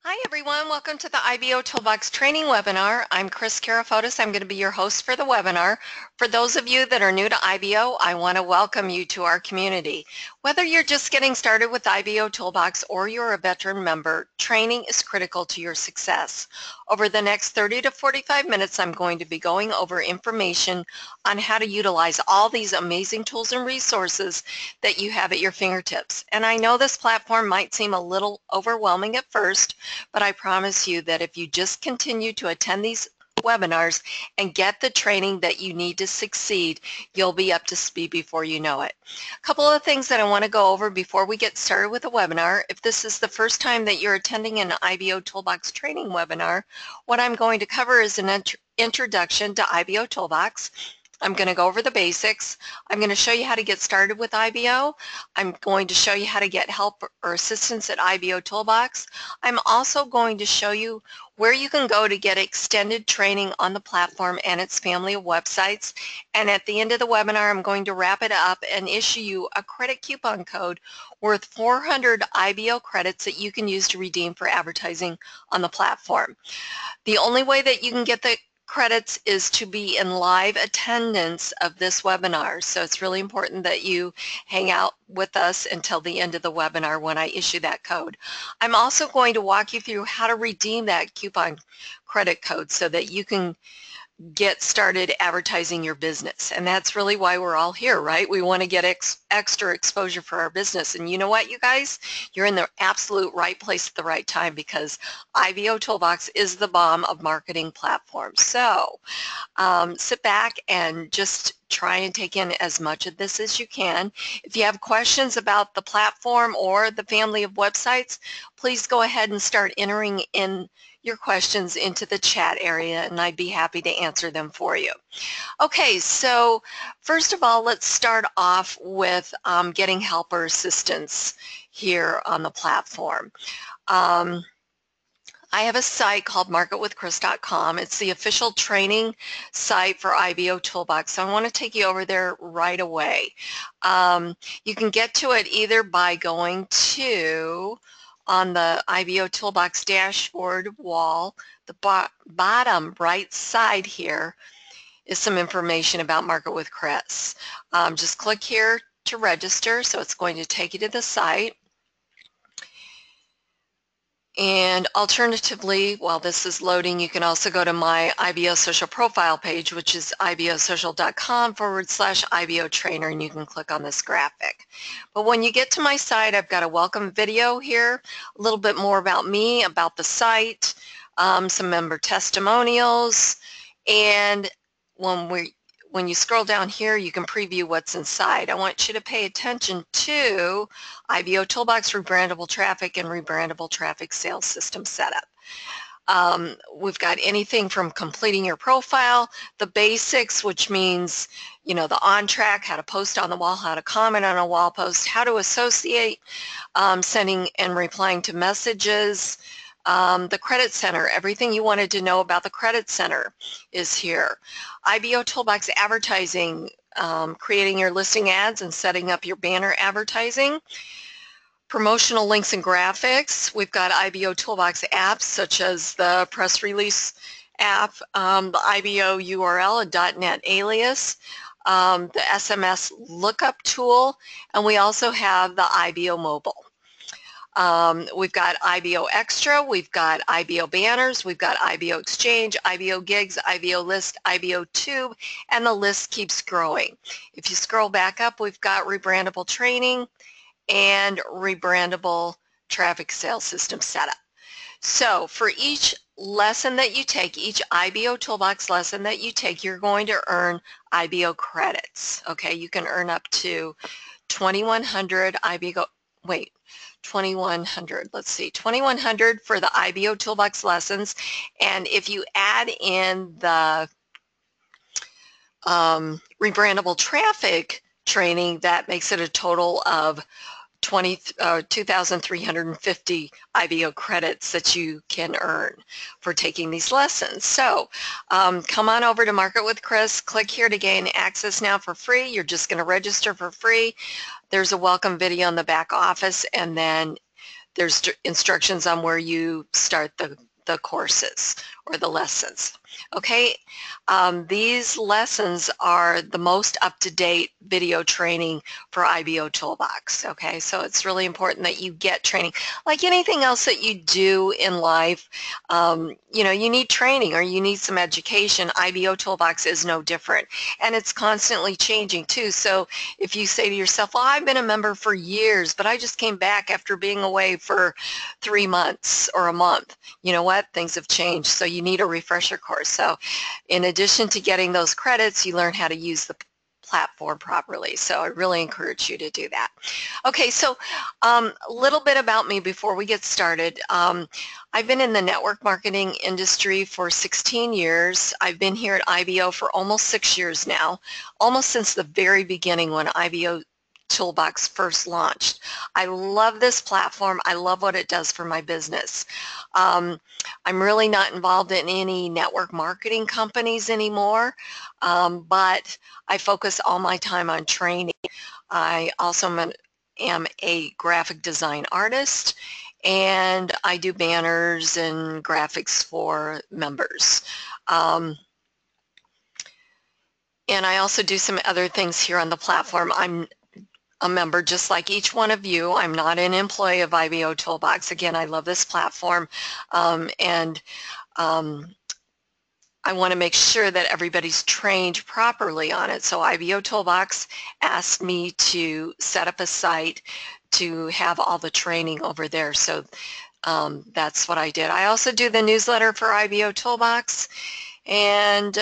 Hi everyone, welcome to the IBOtoolbox training webinar. I'm Chris Karafotis. I'm going to be your host for the webinar. For those of you that are new to IBO, I want to welcome you to our community. Whether you're just getting started with IBOtoolbox or you're a veteran member, training is critical to your success. Over the next 30 to 45 minutes, I'm going to be going over information on how to utilize all these amazing tools and resources that you have at your fingertips. And I know this platform might seem a little overwhelming at first, but I promise you that if you just continue to attend these webinars and get the training that you need to succeed, you'll be up to speed before you know it. A couple of things that I want to go over before we get started with the webinar. If this is the first time that you're attending an IBOtoolbox training webinar, what I'm going to cover is an introduction to IBOtoolbox. I'm going to go over the basics. I'm going to show you how to get started with IBO. I'm going to show you how to get help or assistance at IBOtoolbox. I'm also going to show you where you can go to get extended training on the platform and its family of websites. And at the end of the webinar, I'm going to wrap it up and issue you a credit coupon code worth 400 IBO credits that you can use to redeem for advertising on the platform. The only way that you can get the credits is to be in live attendance of this webinar. So it's really important that you hang out with us until the end of the webinar when I issue that code. I'm also going to walk you through how to redeem that coupon credit code so that you can get started advertising your business. And that's really why we're all here, right? We want to get extra exposure for our business. And you know what, you guys? You're in the absolute right place at the right time, because IBOtoolbox is the bomb of marketing platforms. So sit back and just try and take in as much of this as you can. If you have questions about the platform or the family of websites, please go ahead and start entering in your questions into the chat area, and I'd be happy to answer them for you. Okay, so first of all, let's start off with getting help or assistance here on the platform. I have a site called marketwithchris.com. It's the official training site for IBOtoolbox. So I want to take you over there right away. You can get to it either by going to, on the IBOtoolbox dashboard wall, the bottom right side here is some information about Market with Chris. Just click here to register, so it's going to take you to the site. And alternatively, while this is loading, you can also go to my IBO social profile page, which is ibosocial.com/IBO trainer, and you can click on this graphic. But when you get to my site, I've got a welcome video here, a little bit more about me, about the site, some member testimonials, and when you scroll down here, you can preview what's inside. I want you to pay attention to IBOtoolbox rebrandable traffic and rebrandable traffic sales system setup. We've got anything from completing your profile, the basics, which means, you know, the on track, how to post on the wall, how to comment on a wall post, how to associate, sending and replying to messages. The Credit Center, everything you wanted to know about the Credit Center is here. IBOtoolbox advertising, creating your listing ads and setting up your banner advertising. Promotional links and graphics. We've got IBOtoolbox apps such as the press release app, the IBO URL, a .NET alias, the SMS lookup tool, and we also have the IBO mobile. We've got IBO Extra, we've got IBO Banners, we've got IBO Exchange, IBO Gigs, IBO List, IBO Tube, and the list keeps growing. If you scroll back up, we've got rebrandable training and rebrandable traffic sales system setup. So for each lesson that you take, each IBOtoolbox lesson that you take, you're going to earn IBO credits. Okay, you can earn up to 2,100 2,100, let's see, 2,100 for the IBOtoolbox lessons, and if you add in the rebrandable traffic training, that makes it a total of 2,350 IBO credits that you can earn for taking these lessons. So come on over to Market with Chris, click here to gain access now for free. You're just going to register for free. There's a welcome video in the back office, and then there's instructions on where you start the courses or the lessons. Okay, these lessons are the most up-to-date video training for IBOtoolbox. Okay, so it's really important that you get training. Like anything else that you do in life, you know, you need training or you need some education. IBOtoolbox is no different, and it's constantly changing too. So if you say to yourself, well, I've been a member for years, but I just came back after being away for 3 months or a month, you know what? Things have changed, so you need a refresher course. So in addition to getting those credits, you learn how to use the platform properly. So I really encourage you to do that. Okay, so a little bit about me before we get started. I've been in the network marketing industry for 16 years. I've been here at IBO for almost 6 years now, almost since the very beginning when IBOtoolbox first launched. I love this platform. I love what it does for my business. I'm really not involved in any network marketing companies anymore, but I focus all my time on training. I also am a graphic design artist, and I do banners and graphics for members. And I also do some other things here on the platform. I'm a member just like each one of you. I'm not an employee of IBOtoolbox. Again, I love this platform, and I want to make sure that everybody's trained properly on it. So IBOtoolbox asked me to set up a site to have all the training over there. So that's what I did. I also do the newsletter for IBOtoolbox, and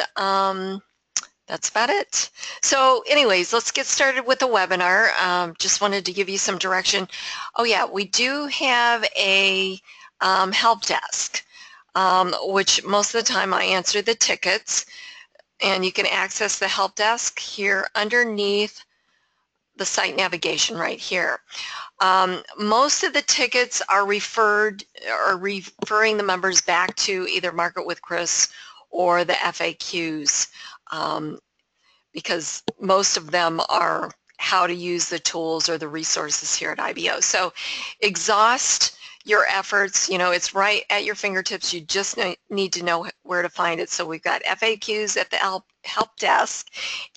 that's about it. So anyways, let's get started with the webinar. Just wanted to give you some direction. Oh yeah, we do have a help desk, which most of the time I answer the tickets, and you can access the help desk here underneath the site navigation right here. Most of the tickets are referring the members back to either Market with Chris or the FAQs, because most of them are how to use the tools or the resources here at IBO. So exhaust your efforts. You know, it's right at your fingertips. You just need to know where to find it. So we've got FAQs at the help desk,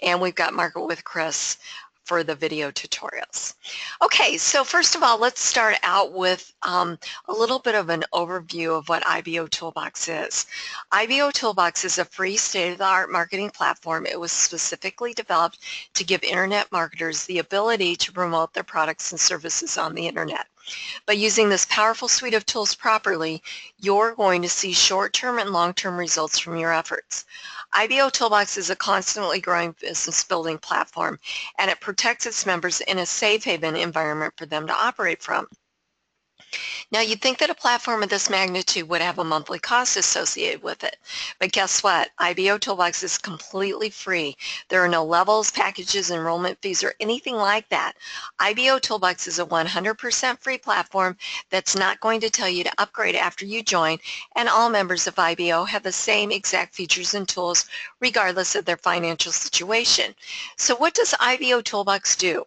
and we've got Market with Chris for the video tutorials. Okay, so first of all, let's start out with a little bit of an overview of what IBOtoolbox is. IBOtoolbox is a free state-of-the-art marketing platform. It was specifically developed to give internet marketers the ability to promote their products and services on the internet. By using this powerful suite of tools properly, you're going to see short-term and long-term results from your efforts. IBOtoolbox is a constantly growing business building platform, and it protects its members in a safe haven environment for them to operate from. Now, you'd think that a platform of this magnitude would have a monthly cost associated with it, but guess what? IBOtoolbox is completely free. There are no levels, packages, enrollment fees, or anything like that. IBOtoolbox is a 100% free platform that's not going to tell you to upgrade after you join, and all members of IBO have the same exact features and tools regardless of their financial situation. So what does IBOtoolbox do?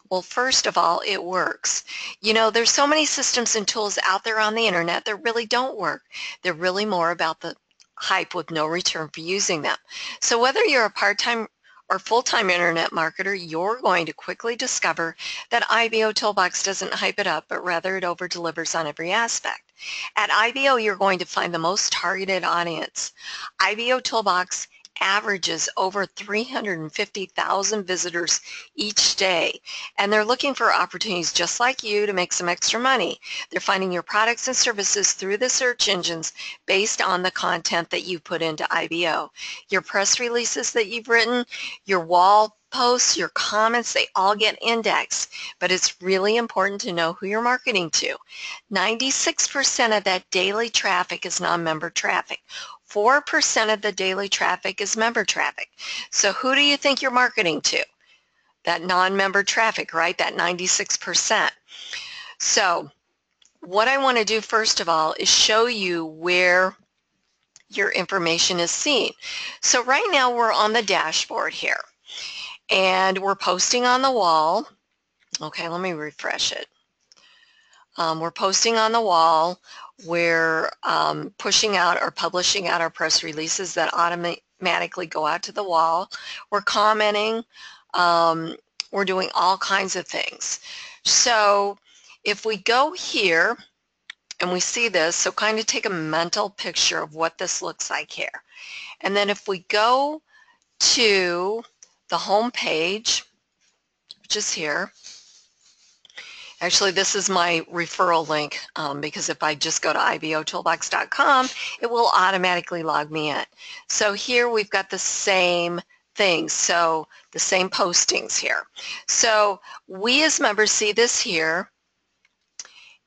Well, first of all, it works. You know, there's so many systems and tools out there on the internet that really don't work. They're really more about the hype with no return for using them. So whether you're a part-time or full-time internet marketer, you're going to quickly discover that IBOtoolbox doesn't hype it up, but rather it over-delivers on every aspect. At IBO, you're going to find the most targeted audience. IBOtoolbox averages over 350,000 visitors each day, and they're looking for opportunities just like you to make some extra money. They're finding your products and services through the search engines based on the content that you put into IBO. Your press releases that you've written, your wall posts, your comments, they all get indexed, but it's really important to know who you're marketing to. 96% of that daily traffic is non-member traffic. 4% of the daily traffic is member traffic. So who do you think you're marketing to? That non-member traffic, right? That 96%. So what I want to do first of all is show you where your information is seen. So right now we're on the dashboard here, and we're posting on the wall. Okay, let me refresh it. We're posting on the wall. We're pushing out or publishing out our press releases that automatically go out to the wall. We're commenting. We're doing all kinds of things. So if we go here and we see this, so kind of take a mental picture of what this looks like here. And then if we go to the home page, which is here, actually this is my referral link because if I just go to IBOtoolbox.com, it will automatically log me in. So here we've got the same things, so the same postings here. So we as members see this here,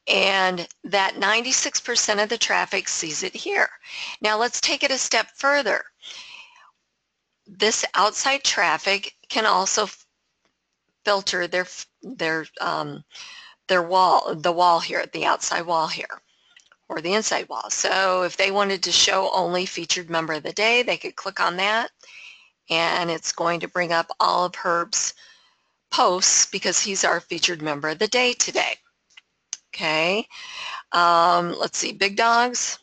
and that 96% of the traffic sees it here. Now let's take it a step further. This outside traffic can also filter the wall here, the outside wall here, or the inside wall. So if they wanted to show only featured member of the day, they could click on that, and it's going to bring up all of Herb's posts because he's our featured member of the day today. Okay, let's see, big dogs.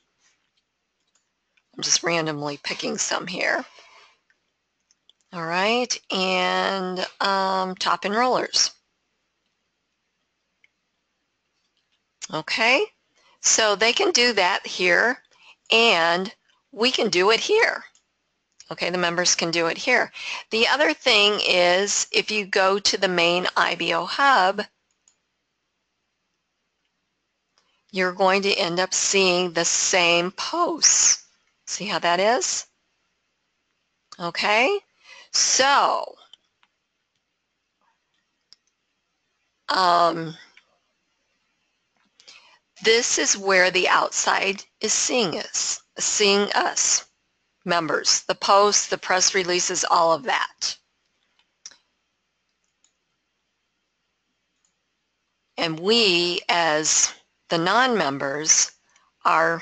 I'm just randomly picking some here. All right, and top enrollers. Okay, so they can do that here, and we can do it here. Okay, the members can do it here. The other thing is, if you go to the main IBO hub, you're going to end up seeing the same posts. See how that is? Okay, so this is where the outside is seeing us, members, the posts, the press releases, all of that. And we, as the non-members, are,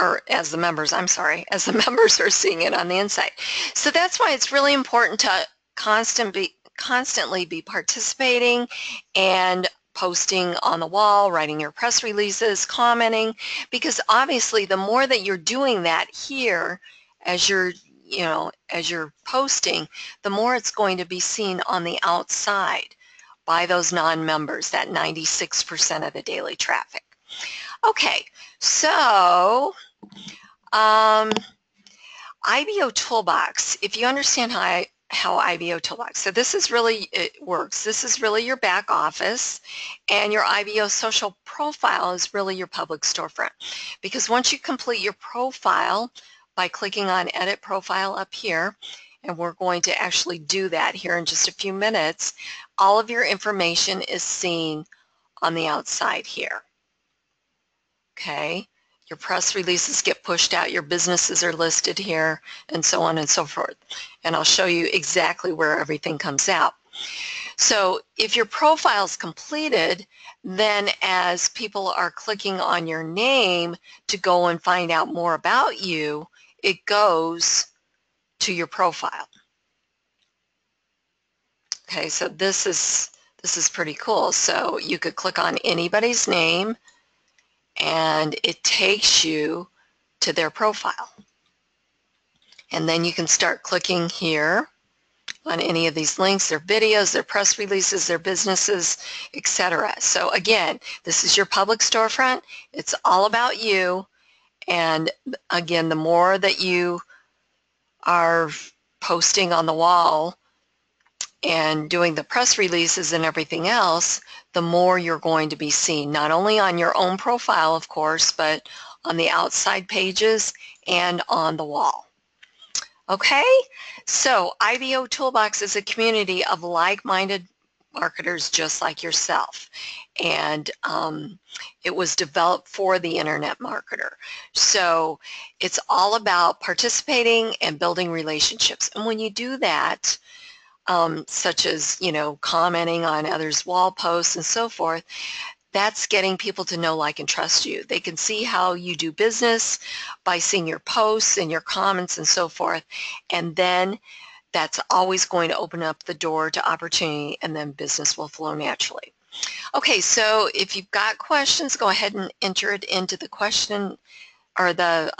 or as the members, I'm sorry, as the members are seeing it on the inside. So that's why it's really important to constantly be participating and posting on the wall, writing your press releases, commenting, because obviously the more that you're doing that here as you're posting, the more it's going to be seen on the outside by those non-members, that 96% of the daily traffic. Okay, so IBOtoolbox, if you understand how IBOtoolbox, so this is really, it works. This is really your back office, and your IBO social profile is really your public storefront. Because once you complete your profile by clicking on Edit Profile up here, and we're going to actually do that here in just a few minutes, all of your information is seen on the outside here. Okay, your press releases get pushed out, your businesses are listed here, and so on and so forth. And I'll show you exactly where everything comes out. So if your profile is completed, then as people are clicking on your name to go and find out more about you, it goes to your profile. Okay, so this is pretty cool. So you could click on anybody's name and it takes you to their profile. And then you can start clicking here on any of these links, their videos, their press releases, their businesses, etc. So again, this is your public storefront. It's all about you. And again, the more that you are posting on the wall and doing the press releases and everything else, the more you're going to be seen, not only on your own profile, of course, but on the outside pages and on the wall. Okay, so IBOtoolbox is a community of like-minded marketers just like yourself, and it was developed for the internet marketer. So it's all about participating and building relationships, and when you do that, such as, commenting on others' wall posts and so forth, that's getting people to know, like, and trust you. They can see how you do business by seeing your posts and your comments and so forth, and then that's always going to open up the door to opportunity, and then business will flow naturally. Okay, so if you've got questions, go ahead and enter it into the question or the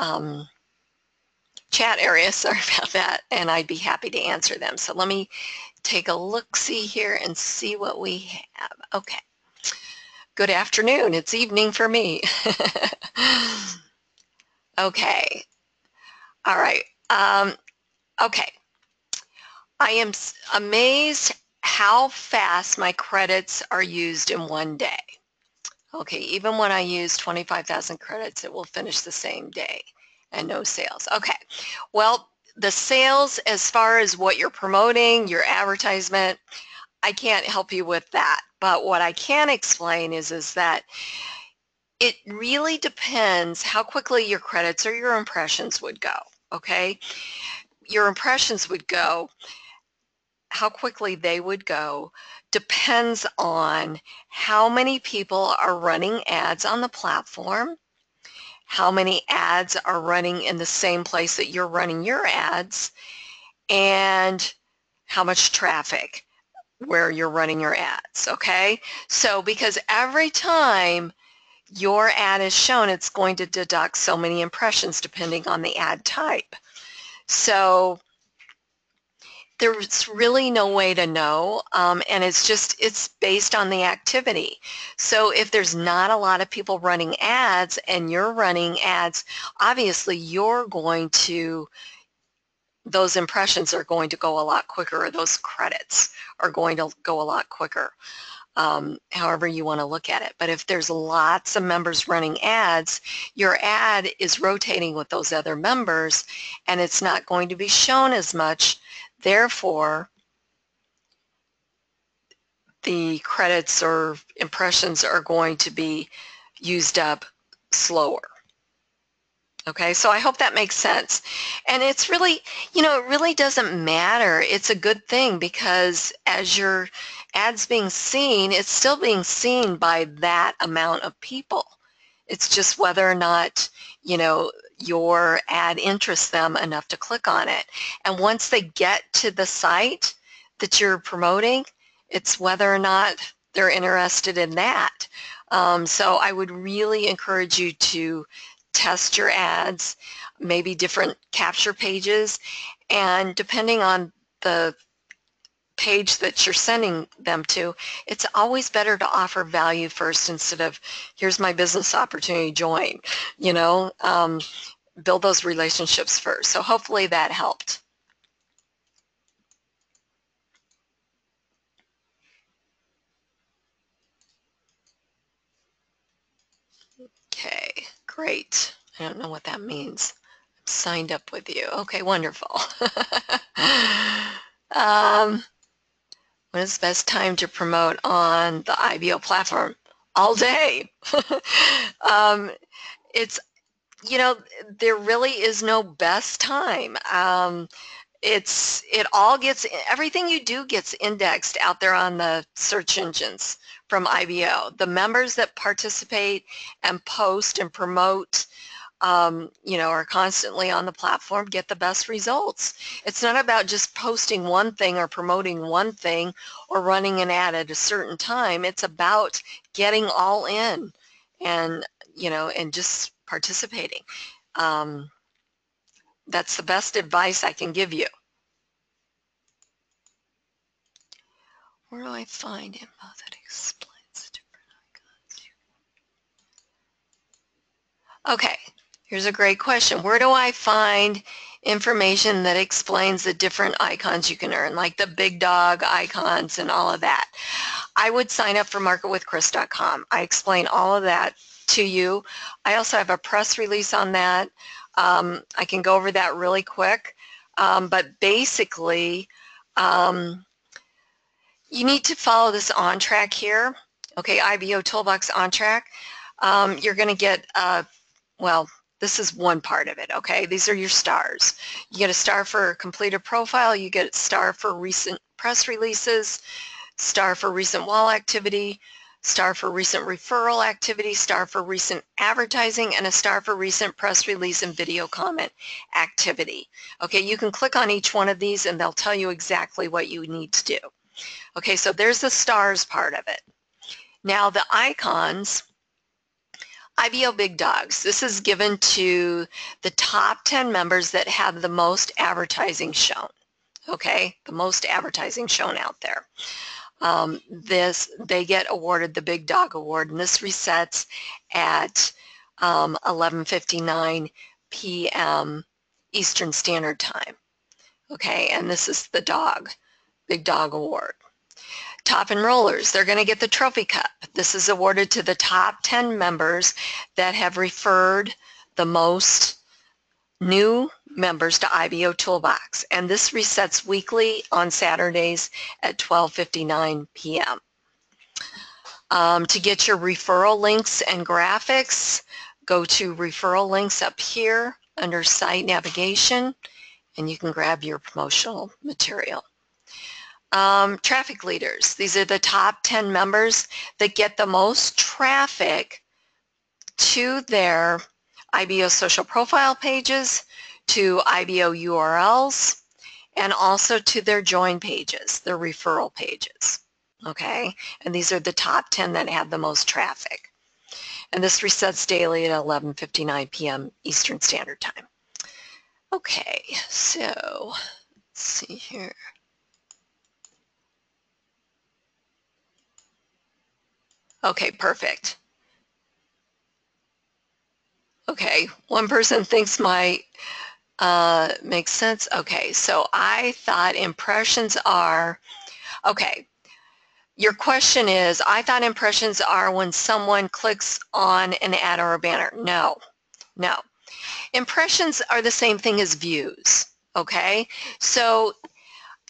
chat area. Sorry about that, and I'd be happy to answer them. So let me take a look-see here and see what we have. Okay. Good afternoon. It's evening for me. Okay. All right. Okay. I am amazed how fast my credits are used in one day. Okay, even when I use 25,000 credits, it will finish the same day and no sales. Okay, well, the sales as far as what you're promoting, your advertisement, I can't help you with that. But what I can explain is that it really depends how quickly your credits or your impressions would go, okay? Your impressions would go, how quickly they would go depends on how many people are running ads on the platform, how many ads are running in the same place that you're running your ads, and how much traffic where you're running your ads, okay? So because every time your ad is shown, it's going to deduct so many impressions depending on the ad type. So there's really no way to know, and it's based on the activity. So if there's not a lot of people running ads and you're running ads, obviously those impressions are going to go a lot quicker, or those credits are going to go a lot quicker. However you want to look at it. But if there's lots of members running ads, your ad is rotating with those other members and it's not going to be shown as much. Therefore, the credits or impressions are going to be used up slower. Okay, so I hope that makes sense. And it's really, it really doesn't matter. It's a good thing because as your ad's being seen, it's still being seen by that amount of people. It's just whether or not, your ad interests them enough to click on it. And once they get to the site that you're promoting, it's whether or not they're interested in that. So I would really encourage you to test your ads, maybe different capture pages, and depending on the page that you're sending them to, it's always better to offer value first instead of, here's my business opportunity, join, build those relationships first. So hopefully that helped. Okay, great. I don't know what that means. I'm signed up with you. Okay, wonderful. When is the best time to promote on the IBO platform? All day. It's, there really is no best time. Everything you do gets indexed out there on the search engines from IBO. The members that participate and post and promote, are constantly on the platform, get the best results. It's not about just posting one thing or promoting one thing or running an ad at a certain time. It's about getting all in and, and just participating. That's the best advice I can give you. Where do I find info that explains different icons? Okay, here's a great question. Where do I find information that explains the different icons you can earn, like the big dog icons and all of that? I would sign up for marketwithchris.com. I explain all of that to you. I also have a press release on that. I can go over that really quick. But basically, you need to follow this on track here. Okay, IBOtoolbox on track. You're going to get, well, this is one part of it, okay? These are your stars. You get a star for completed profile. You get a star for recent press releases, star for recent wall activity, star for recent referral activity, star for recent advertising, and a star for recent press release and video comment activity. Okay, you can click on each one of these and they'll tell you exactly what you need to do. Okay, so there's the stars part of it. Now the icons, IBO Big Dogs, this is given to the top 10 members that have the most advertising shown. Okay, the most advertising shown out there. They get awarded the Big Dog Award, and this resets at 11:59 p.m. Eastern Standard Time. Okay, and this is the Big Dog Award. Top enrollers, they're going to get the Trophy Cup. This is awarded to the top 10 members that have referred the most new members to IBOtoolbox, and this resets weekly on Saturdays at 12:59 p.m. To get your referral links and graphics, go to referral links up here under site navigation, and you can grab your promotional material. Traffic leaders, these are the top 10 members that get the most traffic to their IBO social profile pages, to IBO URLs, and also to their join pages, their referral pages. Okay, and these are the top 10 that have the most traffic. And this resets daily at 11:59 p.m. Eastern Standard Time. Okay, so let's see here. Okay, perfect. Okay, one person thinks my makes sense. Okay, so I thought impressions are, okay, your question is, I thought impressions are when someone clicks on an ad or a banner. No, no. Impressions are the same thing as views, okay? So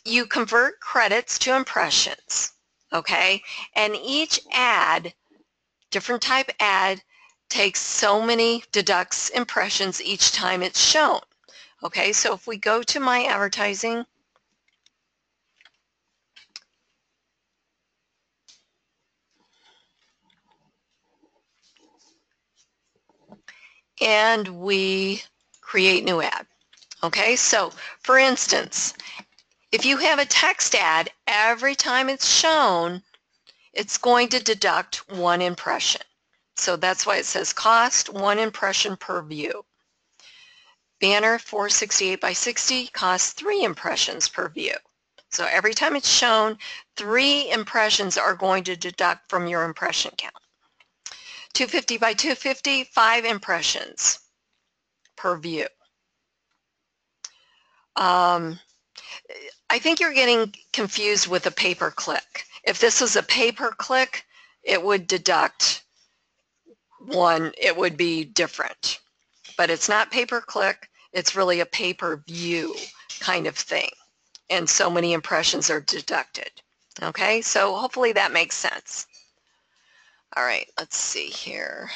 you convert credits to impressions, okay? And each ad, different type ad, takes so many, deducts impressions each time it's shown. Okay, so if we go to my advertising, and we create new ad. Okay, so for instance, if you have a text ad, every time it's shown, it's going to deduct one impression. So that's why it says cost, one impression per view. Banner 468 by 60 costs 3 impressions per view. So every time it's shown, 3 impressions are going to deduct from your impression count. 250 by 250, 5 impressions per view. I think you're getting confused with a pay-per-click. If this was a pay-per-click, it would deduct one, it would be different. But it's not pay-per-click, it's really a pay-per-view kind of thing. And so many impressions are deducted. Okay, so hopefully that makes sense. All right, let's see here.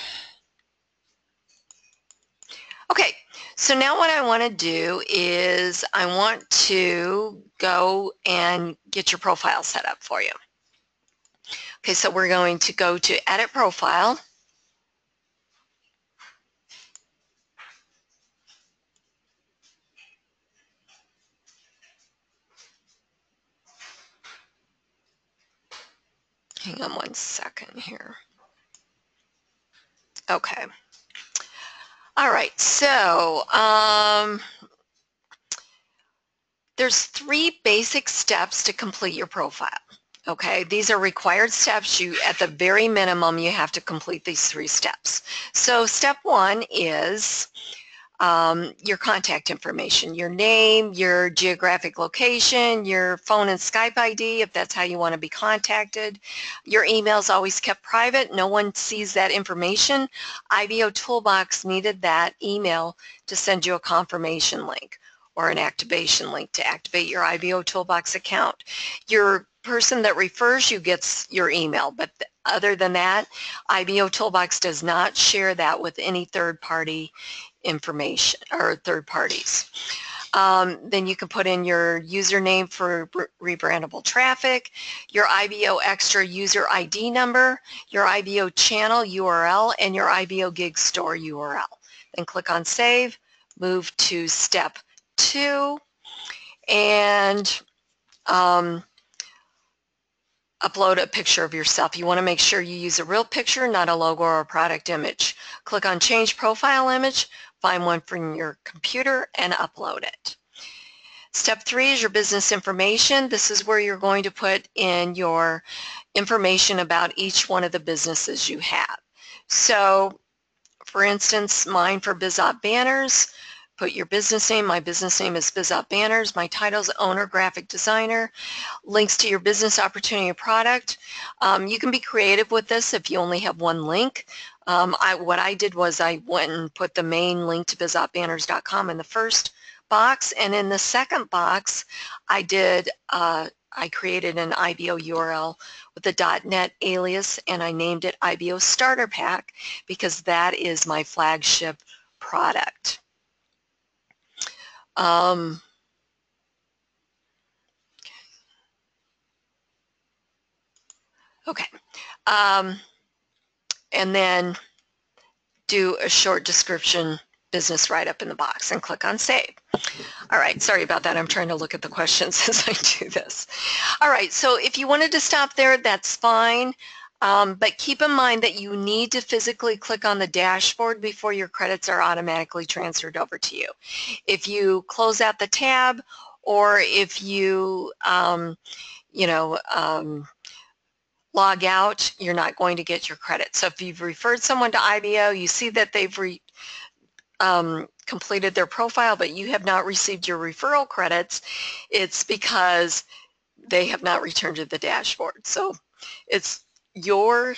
Okay, so now what I want to do is I want to go and get your profile set up for you. Okay, so we're going to go to Edit Profile. Hang on one second here. Okay. All right, so there's 3 basic steps to complete your profile. Okay, these are required steps. At the very minimum, you have to complete these 3 steps. So step 1 is your contact information, your name, your geographic location, your phone and Skype ID, if that's how you want to be contacted. Your email is always kept private. No one sees that information. IBOtoolbox needed that email to send you a confirmation link or an activation link to activate your IBOtoolbox account. Your person that refers you gets your email, but other than that, IBOtoolbox does not share that with any third-party information or third parties. Then you can put in your username for rebrandable traffic, your IBO extra user ID number, your IBO channel URL, and your IBO gig store URL. Then click on Save, move to step 2, and upload a picture of yourself. You want to make sure you use a real picture, not a logo or a product image. Click on Change Profile Image, find one from your computer, and upload it. Step 3 is your business information. This is where you're going to put in your information about each one of the businesses you have. So, for instance, mine for BizOp Banners, put your business name. My business name is BizOp Banners. My title is Owner Graphic Designer. Links to your business opportunity or product. You can be creative with this if you only have one link. What I did was I went and put the main link to bizopbanners.com in the first box, and in the second box I created an IBO URL with the .NET alias, and I named it IBO Starter Pack because that is my flagship product. Okay. And then do a short description business write-up in the box and click on Save. All right, sorry about that. I'm trying to look at the questions as I do this. All right, so if you wanted to stop there, that's fine. But keep in mind that you need to physically click on the dashboard before your credits are automatically transferred over to you. If you close out the tab, or if you, log out, you're not going to get your credit. So if you've referred someone to IBO, you see that they've completed their profile, but you have not received your referral credits, it's because they have not returned to the dashboard. So it's your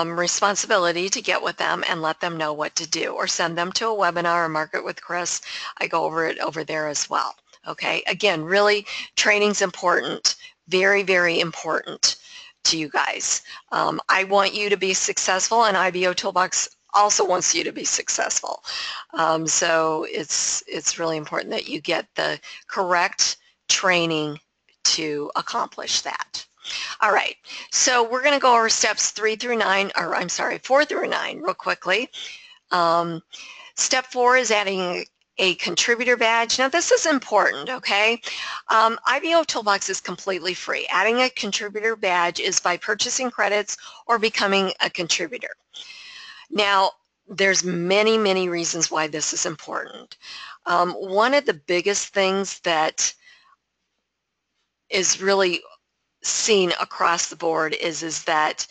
responsibility to get with them and let them know what to do, or send them to a webinar or Market with Chris. I go over it over there as well. Okay, again, really, training's important, very, very important to you guys. I want you to be successful, and IBOtoolbox also wants you to be successful. So it's really important that you get the correct training to accomplish that. All right, so we're going to go over steps 4 through 9 real quickly. Step 4 is adding a contributor badge. Now this is important, okay? IBOtoolbox is completely free. Adding a contributor badge is by purchasing credits or becoming a contributor. Now there's many, many reasons why this is important. One of the biggest things that is really seen across the board is that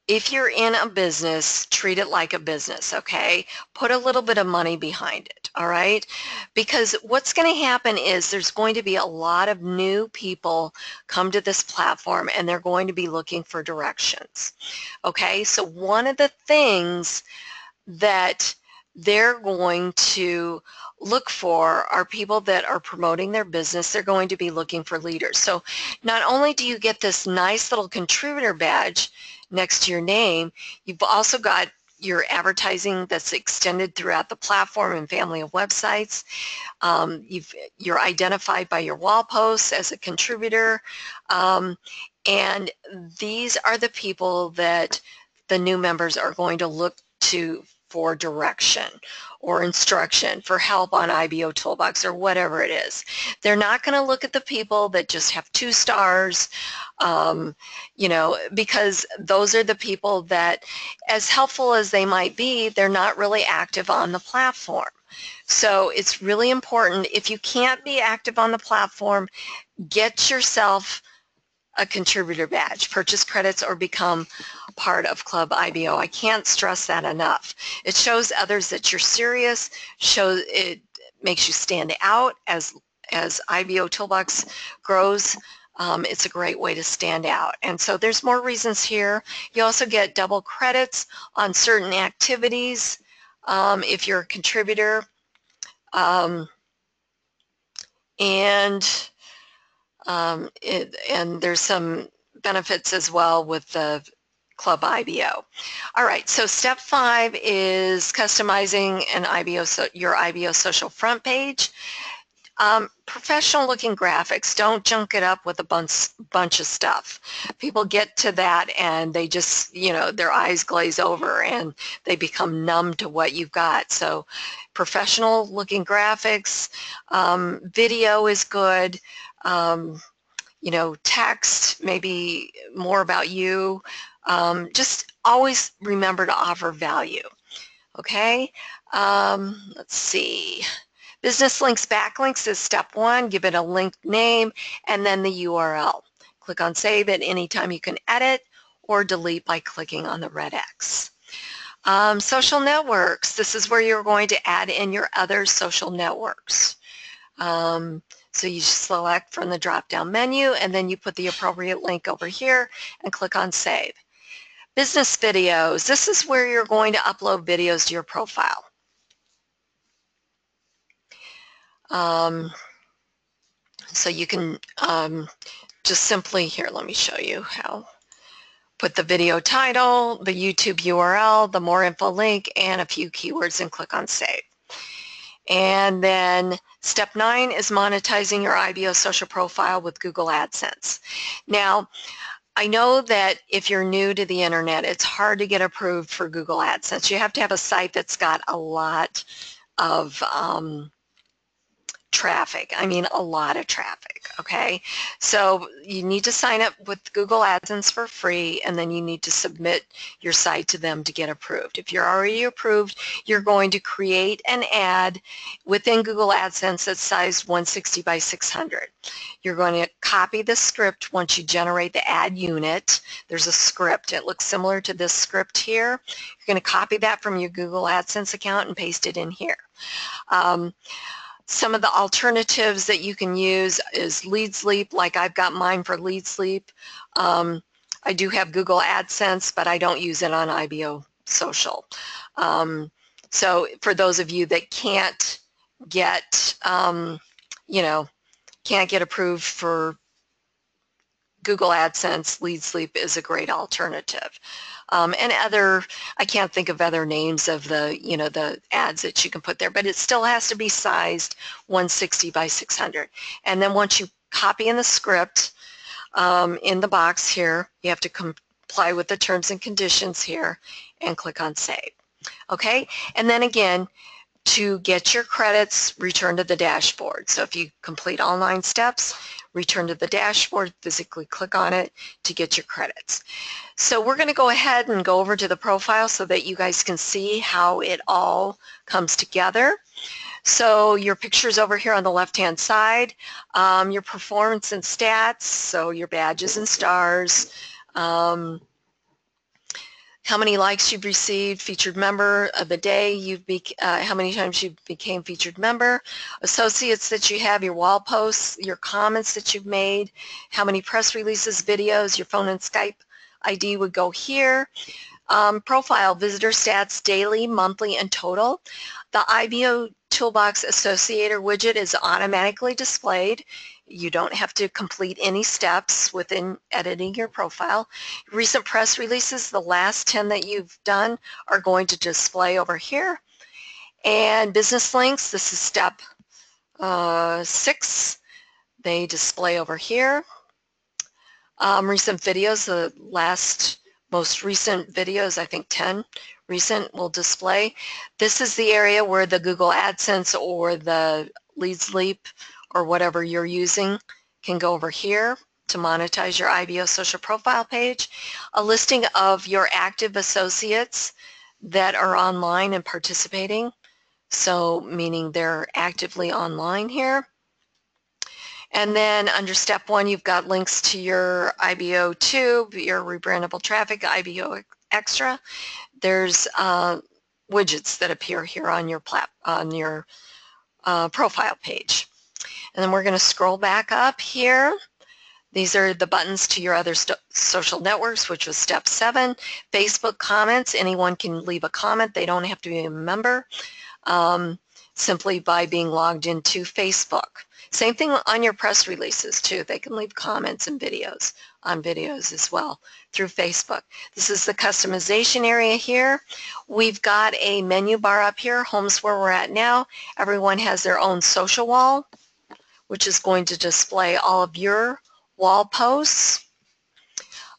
if you're in a business, treat it like a business, okay? Put a little bit of money behind it, all right? Because what's going to happen is there's going to be a lot of new people come to this platform, and they're going to be looking for directions, okay? So one of the things that they're going to look for are people that are promoting their business. They're going to be looking for leaders. So not only do you get this nice little contributor badge next to your name, you've also got your advertising that's extended throughout the platform and family of websites. You're identified by your wall posts as a contributor, and these are the people that the new members are going to look to for direction or instruction, for help on IBOtoolbox or whatever it is. They're not going to look at the people that just have 2 stars, because those are the people that, as helpful as they might be, they're not really active on the platform. So it's really important, if you can't be active on the platform, get yourself a contributor badge, purchase credits, or become part of Club IBO. I can't stress that enough. It shows others that you're serious, it makes you stand out as IBOtoolbox grows. It's a great way to stand out. And so there's more reasons here. You also get double credits on certain activities if you're a contributor. And there's some benefits as well with the Club IBO. All right, so step 5 is customizing your IBO social front page. Professional looking graphics. Don't junk it up with a bunch of stuff. People get to that and they just, their eyes glaze over and they become numb to what you've got. So professional looking graphics, video is good. text, maybe more about you. Just always remember to offer value. Okay, let's see. Business links backlinks is step one. Give it a link name and then the URL. Click on save at any time. You can edit or delete by clicking on the red X. Social networks. This is where you're going to add in your other social networks. So you select from the drop-down menu and then you put the appropriate link over here and click on save. Business videos. This is where you're going to upload videos to your profile. So you can just simply, here, let me show you how. Put the video title, the YouTube URL, the more info link, and a few keywords and click on save. And then step 9 is monetizing your IBO social profile with Google AdSense. Now, I know that if you're new to the internet, it's hard to get approved for Google AdSense. You have to have a site that's got a lot of traffic. I mean, a lot of traffic, okay? So you need to sign up with Google AdSense for free, and then you need to submit your site to them to get approved. If you're already approved, you're going to create an ad within Google AdSense that's sized 160 by 600. You're going to copy the script once you generate the ad unit. There's a script. It looks similar to this script here. You're going to copy that from your Google AdSense account and paste it in here. Some of the alternatives that you can use is Lead Sleep, like I've got mine for Lead Sleep. I do have Google AdSense, but I don't use it on IBO Social. So for those of you that can't get, can't get approved for Google AdSense, Lead Sleep is a great alternative. And I can't think of other names of the, the ads that you can put there, but it still has to be sized 160 by 600. And then once you copy in the script in the box here, you have to comply with the terms and conditions here and click on save. Okay, and then again, to get your credits, return to the dashboard. So if you complete all 9 steps, return to the dashboard, physically click on it to get your credits. So we're going to go ahead and go over to the profile so that you guys can see how it all comes together. So your picture's over here on the left-hand side, your performance and stats, so your badges and stars, how many likes you've received, featured member of the day, how many times you became featured member, associates that you have, your wall posts, your comments that you've made, how many press releases, videos, your phone and Skype ID would go here. Profile, visitor stats, daily, monthly, and total. The IBOtoolbox Associator widget is automatically displayed. You don't have to complete any steps within editing your profile. Recent press releases, the last 10 that you've done, are going to display over here. And business links, this is step 6. They display over here. Recent videos, the most recent videos, I think 10 recent, will display. This is the area where the Google AdSense or the Lead Sleep or whatever you're using can go over here to monetize your IBO social profile page. A listing of your active associates that are online and participating, so meaning they're actively online here. And then under step 1, you've got links to your IBO Tube, your rebrandable traffic, IBO Extra. There's widgets that appear here on your profile page. And then we're going to scroll back up here. These are the buttons to your other social networks, which was step 7. Facebook comments, anyone can leave a comment. They don't have to be a member, simply by being logged into Facebook. Same thing on your press releases too. They can leave comments and videos on videos as well through Facebook. This is the customization area here. We've got a menu bar up here. Home's where we're at now. Everyone has their own social wall, which is going to display all of your wall posts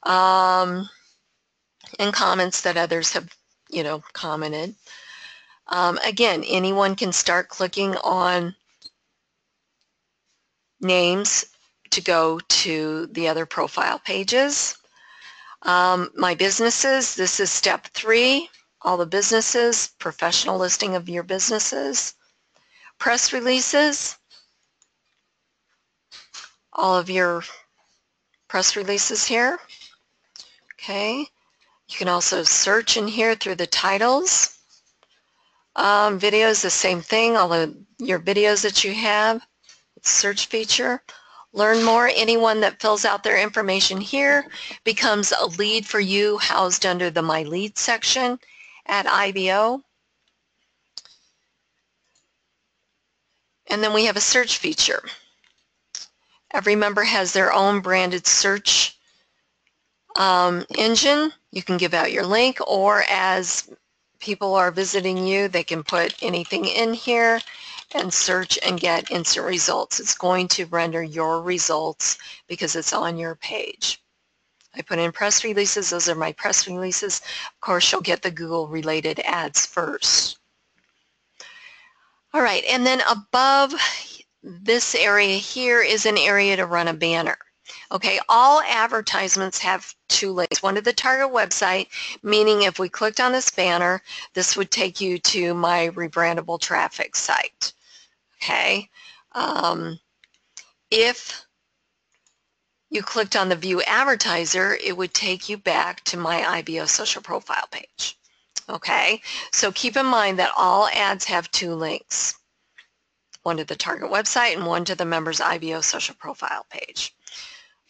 and comments that others have, commented. Again, anyone can start clicking on names to go to the other profile pages. My businesses, this is step 3, all the businesses, professional listing of your businesses. Press releases, all of your press releases here. Okay, you can also search in here through the titles. Videos, the same thing, all of your videos that you have. Search feature. Learn more. Anyone that fills out their information here becomes a lead for you, housed under the My Lead section at IBO. And then we have a search feature. Every member has their own branded search engine. You can give out your link, or as people are visiting you, they can put anything in here and search and get instant results. It's going to render your results because it's on your page. I put in press releases. Those are my press releases. Of course, you'll get the Google related ads first. All right, and then above this area here is an area to run a banner. Okay, all advertisements have 2 links. One to the target website, meaning if we clicked on this banner, this would take you to my rebrandable traffic site. Okay, if you clicked on the View Advertiser, it would take you back to my IBO social profile page. Okay, so keep in mind that all ads have 2 links. One to the target website and one to the member's IBO social profile page.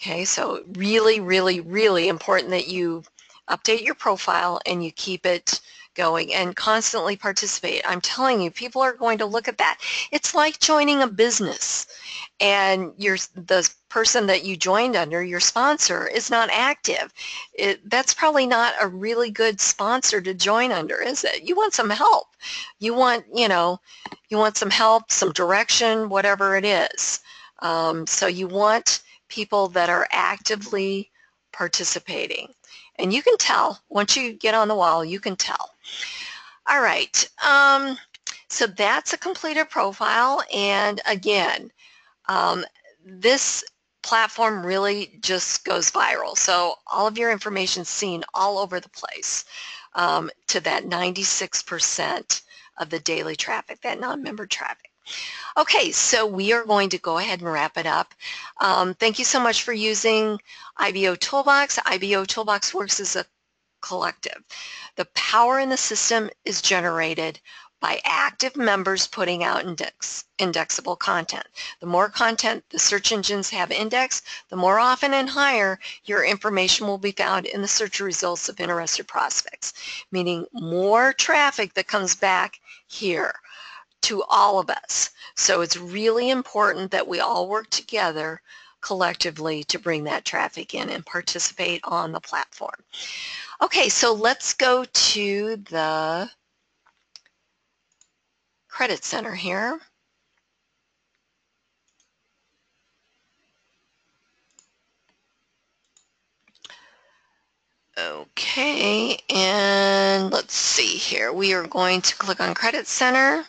Okay, so really, really, really important that you update your profile and you keep it going and constantly participate. I'm telling you, people are going to look at that. It's like joining a business and the person that you joined under, your sponsor, is not active. That's probably not a really good sponsor to join under, is it? You want some help. You want, you want some help, some direction, whatever it is. So you want people that are actively participating. And you can tell, once you get on the wall, you can tell. All right, so that's a completed profile. And again, this platform really just goes viral. So all of your information is seen all over the place, to that 96% of the daily traffic, that non-member traffic. Okay, so we are going to go ahead and wrap it up. Thank you so much for using IBOtoolbox. IBOtoolbox works as a collective. The power in the system is generated by active members putting out indexable content. The more content the search engines have indexed, the more often and higher your information will be found in the search results of interested prospects, meaning more traffic that comes back here to all of us. So it's really important that we all work together collectively to bring that traffic in and participate on the platform. Okay, so let's go to the Credit Center here. Okay, and let's see here. We are going to click on Credit Center.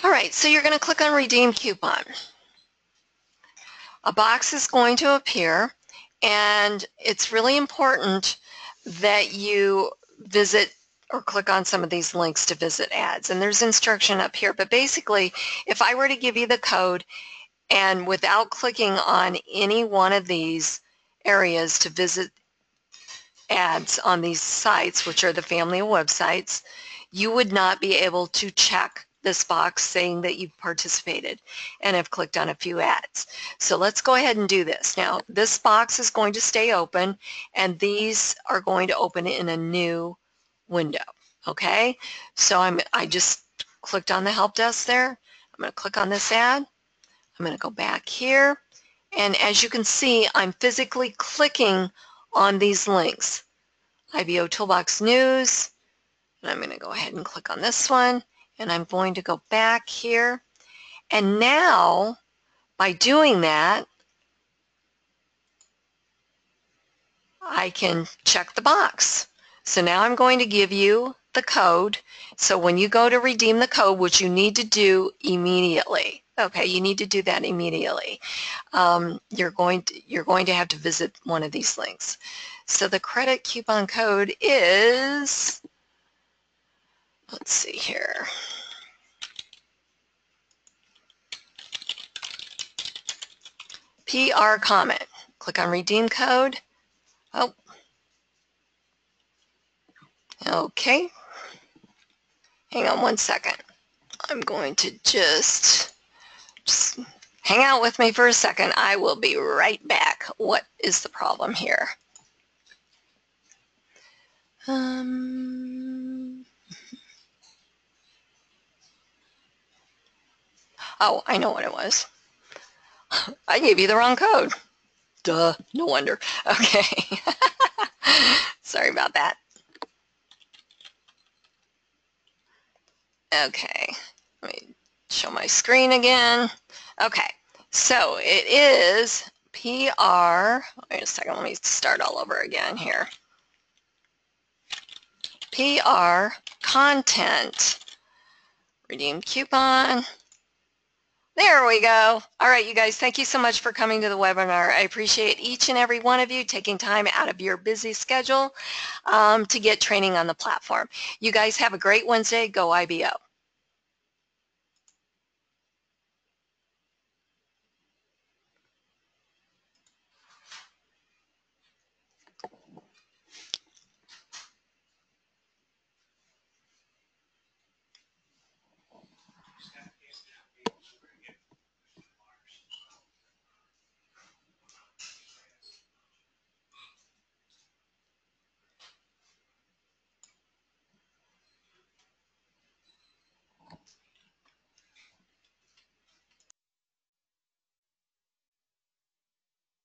All right, so you're going to click on Redeem Coupon. A box is going to appear, and it's really important that you visit or click on some of these links to visit ads. And there's instruction up here, but basically, if I were to give you the code and without clicking on any one of these areas to visit ads on these sites, which are the family of websites, you would not be able to check this box saying that you've participated and have clicked on a few ads. So let's go ahead and do this. Now, this box is going to stay open, and these are going to open in a new window. Okay, so I just clicked on the help desk there. I'm going to click on this ad. I'm going to go back here, and as you can see, I'm physically clicking on these links. IBOtoolbox News, and I'm going to go ahead and click on this one, and I'm going to go back here. And now, by doing that, I can check the box. So now I'm going to give you the code. So when you go to redeem the code, which you need to do immediately, okay, you need to do that immediately. You're going to have to visit one of these links. So the credit coupon code is, let's see here. PR comment. Click on redeem code. Oh, okay. Hang on one second. I'm going to just hang out with me for a second. I will be right back. What is the problem here? Oh, I know what it was. I gave you the wrong code. Duh, no wonder. Okay. Sorry about that. Okay, let me show my screen again. Okay, so it is PR, wait a second, let me start all over again here. PR content, redeem coupon. There we go. All right, you guys, thank you so much for coming to the webinar. I appreciate each and every one of you taking time out of your busy schedule to get training on the platform. You guys have a great Wednesday. Go IBO.